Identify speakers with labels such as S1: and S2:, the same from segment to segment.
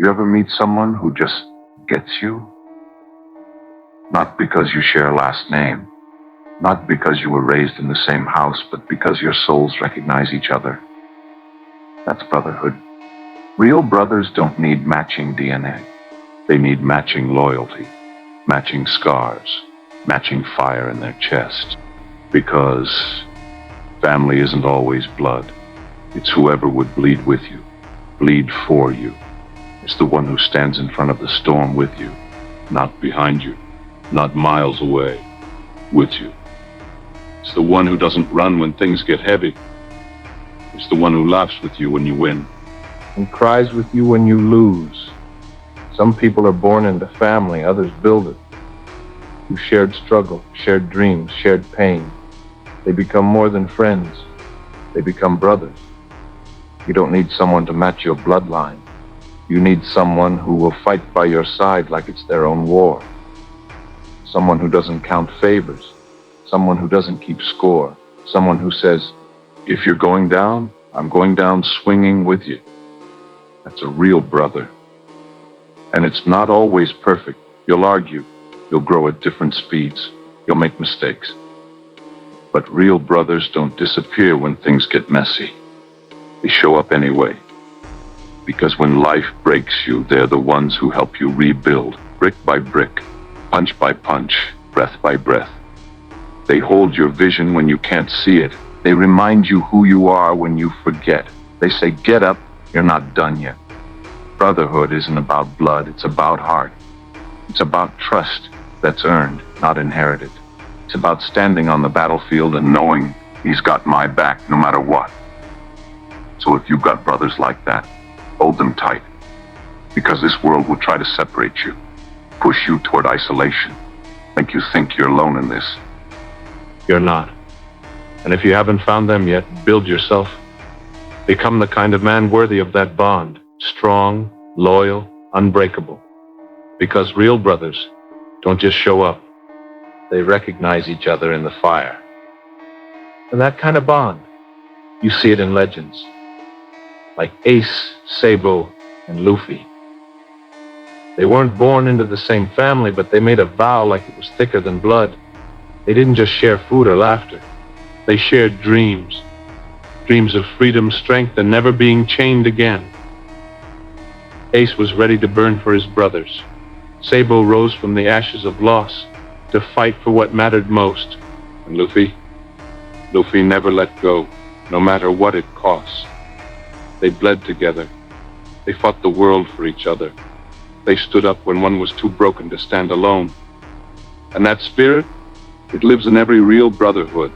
S1: You ever meet someone who just gets you? Not because you share a last name, not because you were raised in the same house, but because your souls recognize each other. That's brotherhood. Real brothers don't need matching DNA. They need matching loyalty, matching scars, matching fire in their chest. Because family isn't always blood. It's whoever would bleed with you, bleed for you. It's the one who stands in front of the storm with you, not behind you, not miles away, with you. It's the one who doesn't run when things get heavy. It's the one who laughs with you when you win.
S2: And cries with you when you lose. Some people are born into family, others build it. Who shared struggle, shared dreams, shared pain. They become more than friends. They become brothers. You don't need someone to match your bloodline. You need someone who will fight by your side like it's their own war. Someone who doesn't count favors. Someone who doesn't keep score. Someone who says, if you're going down, I'm going down swinging with you. That's a real brother. And it's not always perfect. You'll argue. You'll grow at different speeds. You'll make mistakes. But real brothers don't disappear when things get messy. They show up anyway. Because when life breaks you, they're the ones who help you rebuild, brick by brick, punch by punch, breath by breath. They hold your vision when you can't see it. They remind you who you are when you forget. They say, get up, you're not done yet. Brotherhood isn't about blood, it's about heart. It's about trust that's earned, not inherited. It's about standing on the battlefield and knowing he's got my back no matter what. So if you've got brothers like that, hold them tight. Because this world will try to separate you, push you toward isolation, make you think you're alone in this. You're not. And if you haven't found them yet, build yourself. Become the kind of man worthy of that bond. Strong, loyal, unbreakable. Because real brothers don't just show up. They recognize each other in the fire. And that kind of bond, you see it in legends. Like Ace, Sabo, and Luffy. They weren't born into the same family, but they made a vow like it was thicker than blood. They didn't just share food or laughter. They shared dreams. Dreams of freedom, strength, and never being chained again. Ace was ready to burn for his brothers. Sabo rose from the ashes of loss to fight for what mattered most. And Luffy never let go, no matter what it cost. They bled together. They fought the world for each other. They stood up when one was too broken to stand alone. And that spirit, it lives in every real brotherhood,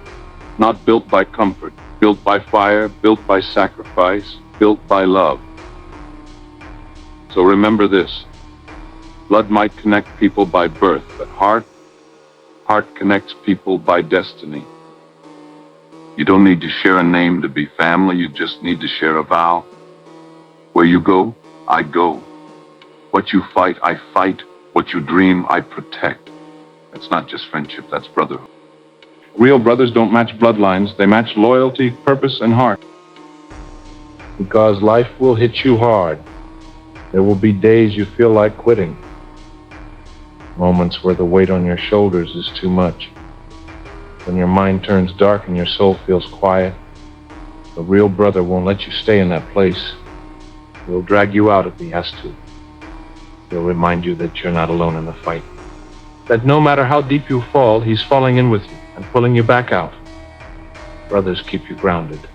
S2: not built by comfort, built by fire, built by sacrifice, built by love. So remember this, blood might connect people by birth, but heart connects people by destiny. You don't need to share a name to be family, you just need to share a vow. Where you go, I go. What you fight, I fight. What you dream, I protect. That's not just friendship, that's brotherhood. Real brothers don't match bloodlines, they match loyalty, purpose, and heart. Because life will hit you hard. There will be days you feel like quitting. Moments where the weight on your shoulders is too much. When your mind turns dark and your soul feels quiet, a real brother won't let you stay in that place. He'll drag you out if he has to. He'll remind you that you're not alone in the fight. That no matter how deep you fall, he's falling in with you and pulling you back out. Brothers keep you grounded.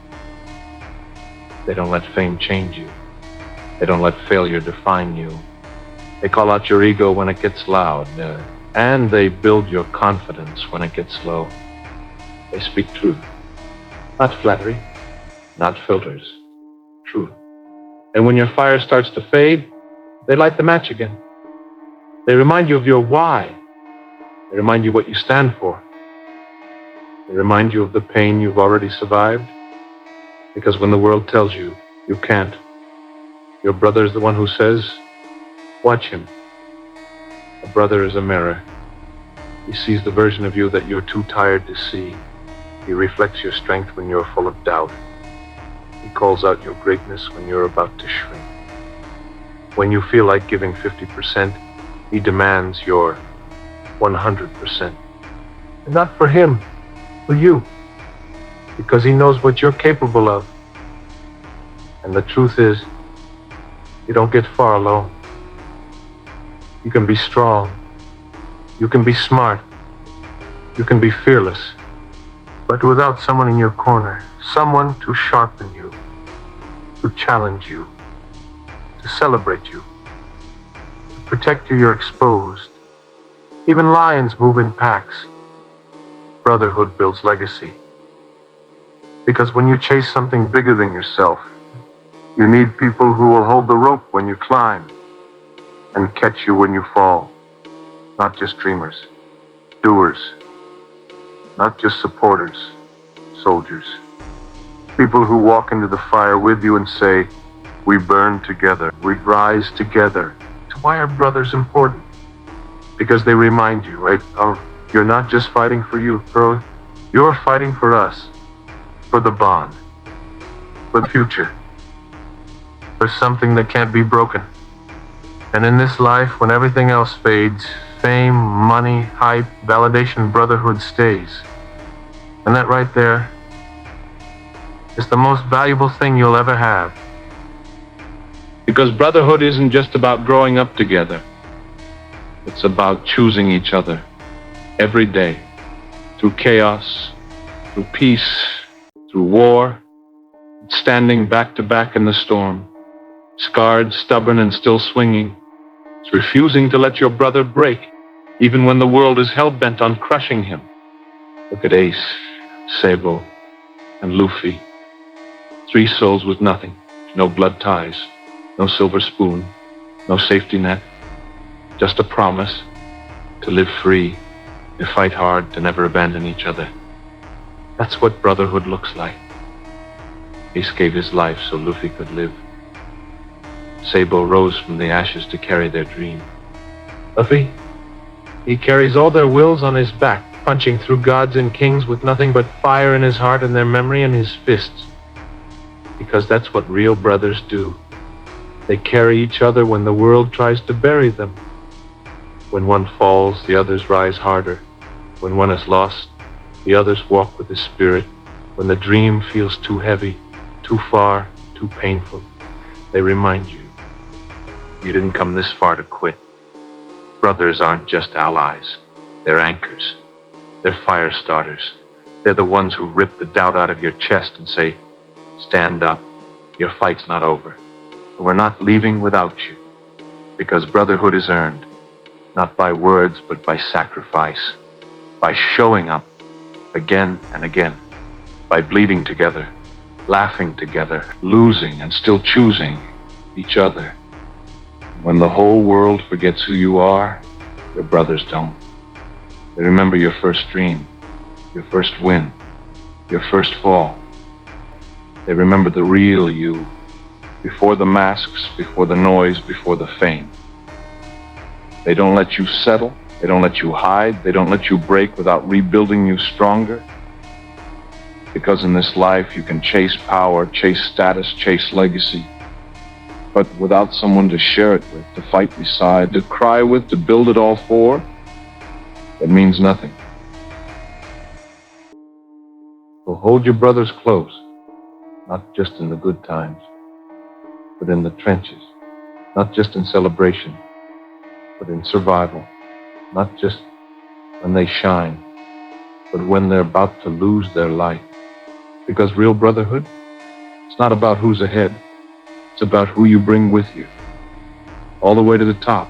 S2: They don't let fame change you. They don't let failure define you. They call out your ego when it gets loud, and they build your confidence when it gets low. They speak truth. Not flattery, not filters. Truth. And when your fire starts to fade, they light the match again. They remind you of your why. They remind you what you stand for. They remind you of the pain you've already survived. Because when the world tells you you can't, your brother is the one who says, watch him. A brother is a mirror. He sees the version of you that you're too tired to see. He reflects your strength when you're full of doubt. He calls out your greatness when you're about to shrink. When you feel like giving 50%, he demands your 100%. And not for him, for you. Because he knows what you're capable of. And the truth is, you don't get far alone. You can be strong. You can be smart. You can be fearless. But without someone in your corner, someone to sharpen you, to challenge you, to celebrate you, to protect you, you're exposed. Even lions move in packs. Brotherhood builds legacy. Because when you chase something bigger than yourself, you need people who will hold the rope when you climb and catch you when you fall. Not just dreamers, doers. Not just supporters, soldiers. People who walk into the fire with you and say, we burn together, we rise together. So why are brothers important? Because they remind you, right? You're not just fighting for you, bro. You're fighting for us, for the bond, for the future. There's something that can't be broken. And in this life, when everything else fades, fame, money, hype, validation, brotherhood stays. And that right there is the most valuable thing you'll ever have. Because brotherhood isn't just about growing up together. It's about choosing each other every day, through chaos, through peace, through war, standing back to back in the storm, scarred, stubborn, and still swinging. It's refusing to let your brother break, even when the world is hell-bent on crushing him. Look at Ace, Sabo, and Luffy. 3 souls with nothing, no blood ties, no silver spoon, no safety net, just a promise to live free, to fight hard, to never abandon each other. That's what brotherhood looks like. Ace gave his life so Luffy could live. Sabo rose from the ashes to carry their dream. Luffy, he carries all their wills on his back, punching through gods and kings with nothing but fire in his heart and their memory in his fists. Because that's what real brothers do. They carry each other when the world tries to bury them. When one falls, the others rise harder. When one is lost, the others walk with his spirit. When the dream feels too heavy, too far, too painful, they remind you, you didn't come this far to quit. Brothers aren't just allies. They're anchors. They're fire starters. They're the ones who rip the doubt out of your chest and say, stand up. Your fight's not over. And we're not leaving without you. Because brotherhood is earned, not by words, but by sacrifice. By showing up again and again. By bleeding together, laughing together, losing and still choosing each other. When the whole world forgets who you are, your brothers don't. They remember your first dream, your first win, your first fall. They remember the real you, before the masks, before the noise, before the fame. They don't let you settle, they don't let you hide, they don't let you break without rebuilding you stronger. Because in this life you can chase power, chase status, chase legacy. But without someone to share it with, to fight beside, to cry with, to build it all for, it means nothing. So hold your brothers close, not just in the good times, but in the trenches, not just in celebration, but in survival, not just when they shine, but when they're about to lose their light. Because real brotherhood, it's not about who's ahead. It's about who you bring with you, all the way to the top.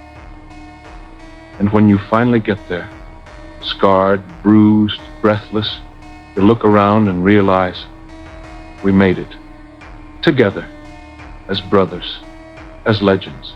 S2: And when you finally get there, scarred, bruised, breathless, you look around and realize we made it, together, as brothers, as legends.